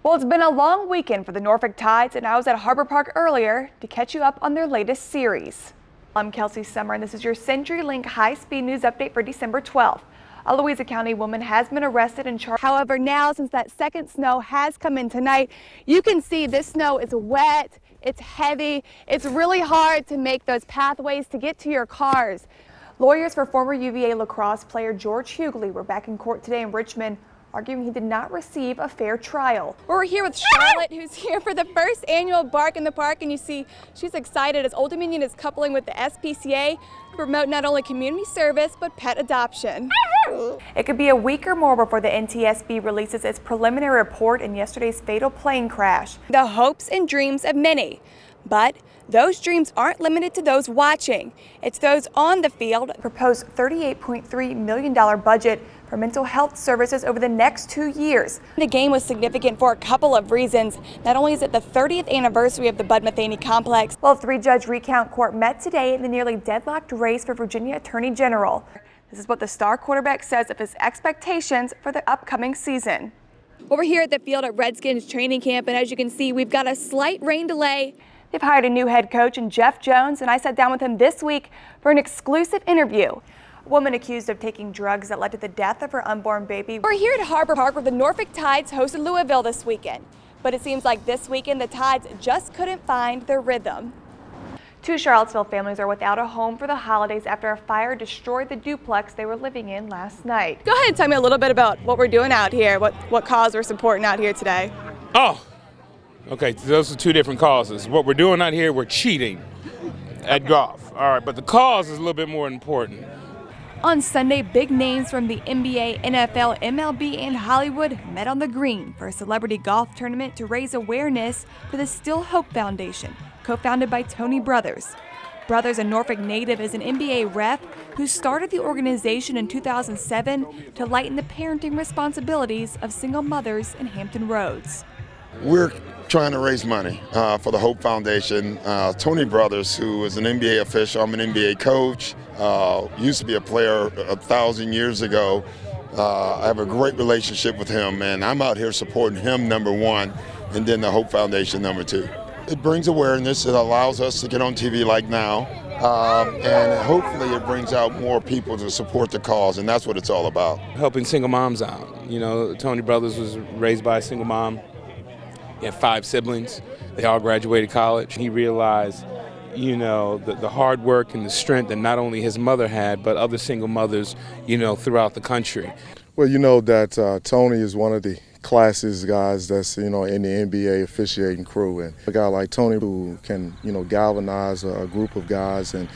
Well, it's been a long weekend for the Norfolk Tides, and I was at Harbor Park earlier to catch you up on their latest series. I'm Kelsey Summer, and this is your CenturyLink high-speed news update for December 12th. A Louisa County woman has been arrested and charged. However, now, since that second snow has come in tonight, you can see this snow is wet, it's heavy, it's really hard to make those pathways to get to your cars. Lawyers for former UVA lacrosse player George Hughley were back in court today in Richmond, arguing he did not receive a fair trial. We're here with Charlotte, who's here for the first annual Bark in the Park, and you see she's excited as Old Dominion is coupling with the SPCA to promote not only community service but pet adoption. It could be a week or more before the NTSB releases its preliminary report in yesterday's fatal plane crash. The hopes and dreams of many, but those dreams aren't limited to those watching. It's those on the field. Proposed $38.3 million budget for mental health services over the next 2 years. The game was significant for a couple of reasons. Not only is it the 30th anniversary of the Bud Metheny complex. Well, a 3-judge recount court met today in the nearly deadlocked race for Virginia Attorney General. This is what the star quarterback says of his expectations for the upcoming season. Well, we're here at the field at Redskins training camp, and as you can see, we've got a slight rain delay. They've hired a new head coach in Jeff Jones, and I sat down with him this week for an exclusive interview. A woman accused of taking drugs that led to the death of her unborn baby. We're here at Harbor Park where the Norfolk Tides hosted Louisville this weekend. But it seems like this weekend the Tides just couldn't find their rhythm. 2 Charlottesville families are without a home for the holidays after a fire destroyed the duplex they were living in last night. Go ahead and tell me a little bit about what we're doing out here, what cause we're supporting out here today. Okay, those are 2 different causes. What we're doing out here, we're cheating at golf. All right, but the cause is a little bit more important. On Sunday, big names from the NBA, NFL, MLB, and Hollywood met on the green for a celebrity golf tournament to raise awareness for the Still Hope Foundation, co-founded by Tony Brothers. Brothers, a Norfolk native, is an NBA rep who started the organization in 2007 to lighten the parenting responsibilities of single mothers in Hampton Roads. We're trying to raise money for the Hope Foundation. Tony Brothers, who is an NBA official, I'm an NBA coach, used to be a player 1,000 years ago. I have a great relationship with him, and I'm out here supporting him, number 1, and then the Hope Foundation, number 2. It brings awareness. It allows us to get on TV like now, and hopefully it brings out more people to support the cause, and that's what it's all about. Helping single moms out. You know, Tony Brothers was raised by a single mom. He had 5 siblings. They all graduated college. He realized, you know, the hard work and the strength that not only his mother had, but other single mothers, you know, throughout the country. Well, you know that Tony is one of the classiest guys that's, you know, in the NBA officiating crew. And a guy like Tony who can, you know, galvanize a group of guys. And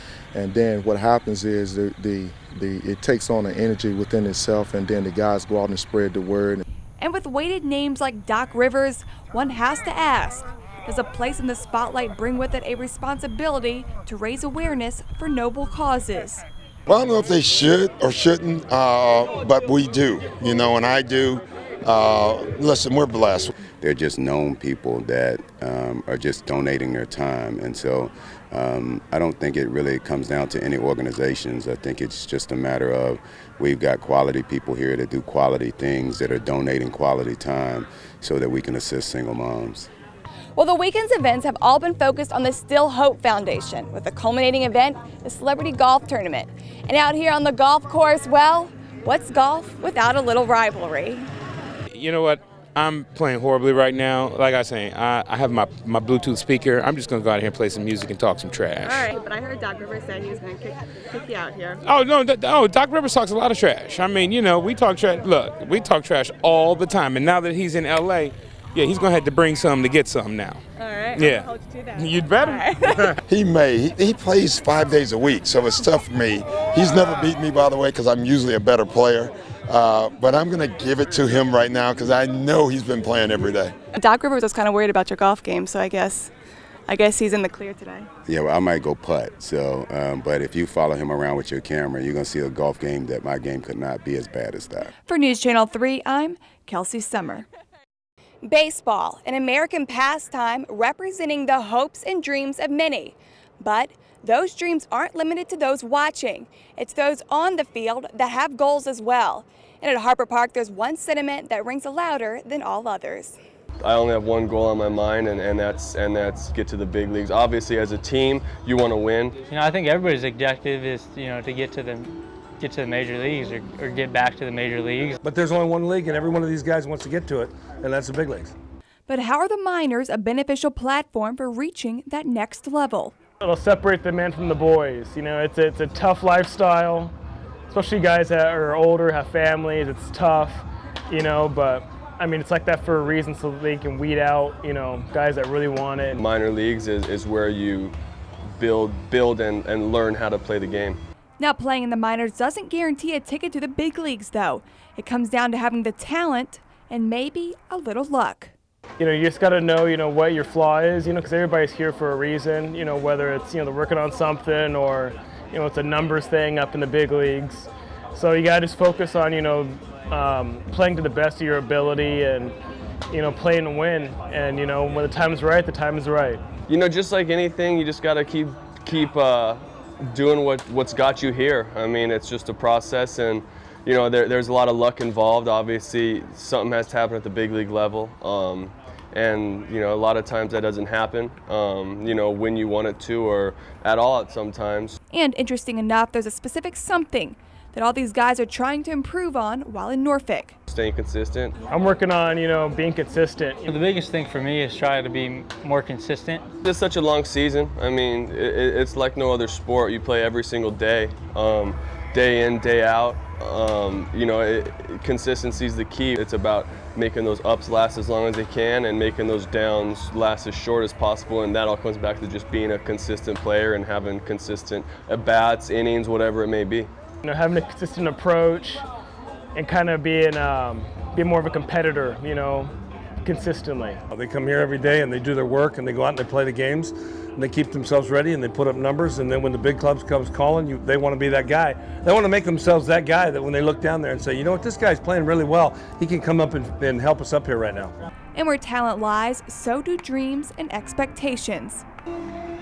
then what happens is it takes on an energy within itself, and then the guys go out and spread the word. And with weighted names like Doc Rivers, one has to ask, does a place in the spotlight bring with it a responsibility to raise awareness for noble causes? Well, I don't know if they should or shouldn't, but we do, you know, and I do. Listen, we're blessed. They're just known people that are just donating their time, and so I don't think it really comes down to any organizations. I think it's just a matter of we've got quality people here that do quality things, that are donating quality time so that we can assist single moms. Well, the weekend's events have all been focused on the Still Hope Foundation, with the culminating event, the celebrity golf tournament. And out here on the golf course, well, what's golf without a little rivalry? You know what? I'm playing horribly right now. Like I was saying, I have my Bluetooth speaker. I'm just going to go out here and play some music and talk some trash. All right, but I heard Doc Rivers say he was going to kick you out here. Oh, no, Doc Rivers talks a lot of trash. I mean, you know, we talk trash. Look, we talk trash all the time. And now that he's in L.A., yeah, he's going to have to bring something to get something now. All right, yeah. I'll hold you to that. You'd better. Right. He plays 5 days a week, so it's tough for me. He's never beat me, by the way, because I'm usually a better player. But I'm going to give it to him right now because I know he's been playing every day. Doc Rivers was kind of worried about your golf game, so I guess he's in the clear today. Yeah, well, I might go putt. So, but if you follow him around with your camera, you're going to see a golf game that my game could not be as bad as that. For News Channel 3, I'm Kelsey Summer. Baseball, an American pastime representing the hopes and dreams of many. But those dreams aren't limited to those watching. It's those on the field that have goals as well. And at Harbor Park, there's one sentiment that rings louder than all others. I only have one goal on my mind, and that's get to the big leagues. Obviously, as a team, you want to win. I think everybody's objective is, to get to the major leagues or get back to the major leagues. But there's only one league, and every one of these guys wants to get to it, and that's the big leagues. But how are the minors a beneficial platform for reaching that next level? It'll separate the men from the boys. It's a tough lifestyle, especially guys that are older, have families. It's tough, but it's like that for a reason, so they can weed out, guys that really want it. Minor leagues is where you build and learn how to play the game. Now, playing in the minors doesn't guarantee a ticket to the big leagues, though. It comes down to having the talent and maybe a little luck. You just got to know, what your flaw is, because everybody's here for a reason, whether it's, they're working on something or, it's a numbers thing up in the big leagues. So you got to just focus on, playing to the best of your ability and, playing to win. And, when the time is right, the time is right. Just like anything, you just got to keep doing what's got you here. It's just a process, and there's a lot of luck involved. Obviously, something has to happen at the big league level, and a lot of times that doesn't happen. When you want it to, or at all at sometimes. And interesting enough, there's a specific something that all these guys are trying to improve on while in Norfolk. Staying consistent. I'm working on, being consistent. The biggest thing for me is try to be more consistent. It's such a long season. It's like no other sport. You play every single day, day in, day out. Consistency is the key. It's about making those ups last as long as they can and making those downs last as short as possible, and that all comes back to just being a consistent player and having consistent at-bats, innings, whatever it may be. Having a consistent approach and kind of being more of a competitor, consistently. They come here every day and they do their work and they go out and they play the games and they keep themselves ready and they put up numbers, and then when the big clubs comes calling, they want to be that guy. They want to make themselves that guy that when they look down there and say, you know what, this guy's playing really well. He can come up and help us up here right now. And where talent lies, so do dreams and expectations.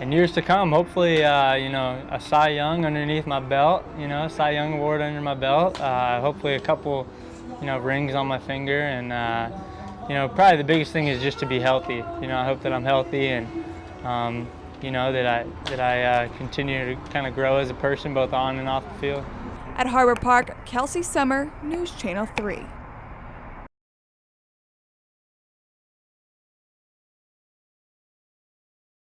In years to come, hopefully, a Cy Young underneath my belt, a Cy Young award under my belt, hopefully a couple, rings on my finger, and, probably the biggest thing is just to be healthy. I hope that I'm healthy and, that I continue to kind of grow as a person, both on and off the field. At Harbor Park, Kelsey Summer, News Channel 3.